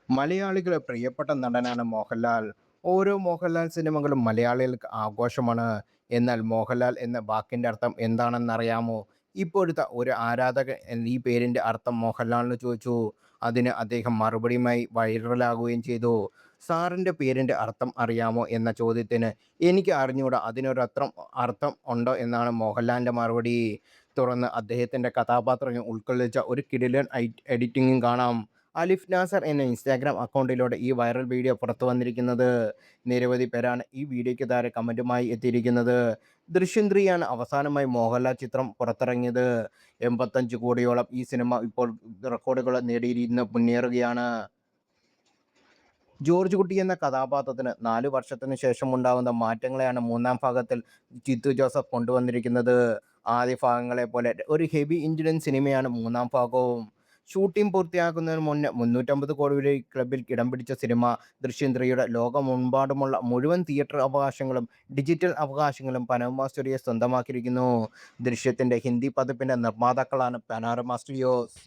മലയാളികളുടെ പ്രിയപ്പെട്ട നടനാണ് മോഹൻലാൽ. ഓരോ മോഹൻലാൽ സിനിമകളും മലയാളികൾക്ക് ആഘോഷമാണ്. എന്നാൽ മോഹൻലാൽ എന്ന വാക്കിന്റെ അർത്ഥം എന്താണെന്നറിയാമോ? ഇപ്പോഴത്തെ ഒരു ആരാധകൻ ഈ പേരിന്റെ അർത്ഥം മോഹൻലാലിനോട് ചോദിച്ചു. അതിന് അദ്ദേഹം മറുപടിയുമായി വൈറലാകുകയും ചെയ്തു. സാറിന്റെ പേരിന്റെ അർത്ഥം അറിയാമോ എന്ന ചോദ്യത്തിന് എനിക്ക് അറിഞ്ഞൂടാ, അർത്ഥം ഉണ്ടോ എന്നാണ് മോഹൻലാലിന്റെ മറുപടി. തുടർന്ന് അദ്ദേഹത്തിന്റെ കഥാപാത്രങ്ങൾ ഉൾക്കൊള്ളിച്ച ഒരു കിടിലൻ എഡിറ്റിംഗും കാണാം. അലിഫ് നാസർ എന്ന ഇൻസ്റ്റാഗ്രാം അക്കൗണ്ടിലൂടെ ഈ വൈറൽ വീഡിയോ പുറത്തു വന്നിരിക്കുന്നത്. നിരവധി പേരാണ് ഈ വീഡിയോയ്ക്ക് താഴെ കമന്റുമായി എത്തിയിരിക്കുന്നത്. ദൃശ്യം 3 ആണ് അവസാനമായി മോഹൻലാൽ ചിത്രം പുറത്തിറങ്ങിയത്. 85 കോടിയോളം ഈ സിനിമ ഇപ്പോൾ റെക്കോർഡുകൾ നേടിയിരുന്ന് മുന്നേറുകയാണ്. ജോർജ് കുട്ടി എന്ന കഥാപാത്രത്തിന് 4 വർഷത്തിന് ശേഷമുണ്ടാകുന്ന മാറ്റങ്ങളെയാണ് മൂന്നാം ഭാഗത്തിൽ ജിത്തു ജോസഫ് കൊണ്ടുവന്നിരിക്കുന്നത്. ആദ്യ ഭാഗങ്ങളെ പോലെ ഒരു ഹെവി എൻജിൻ സിനിമയാണ് മൂന്നാം ഭാഗവും. ഷൂട്ടിംഗ് പൂർത്തിയാക്കുന്നതിന് മുന്നേ 350 കോടി രൂപ ക്ലബിൽ ഇടം പിടിച്ച സിനിമ ദൃശ്യം 3യുടെ ലോകമെമ്പാടുമുള്ള മുഴുവൻ തിയേറ്റർ അവകാശങ്ങളും ഡിജിറ്റൽ അവകാശങ്ങളും പനോരമ സ്റ്റുഡിയോസ് സ്വന്തമാക്കിയിരിക്കുന്നു. ദൃശ്യത്തിന്റെ ഹിന്ദി പതിപ്പിന്റെ നിർമ്മാതാക്കളാണ് പനോരമ സ്റ്റുഡിയോസ്.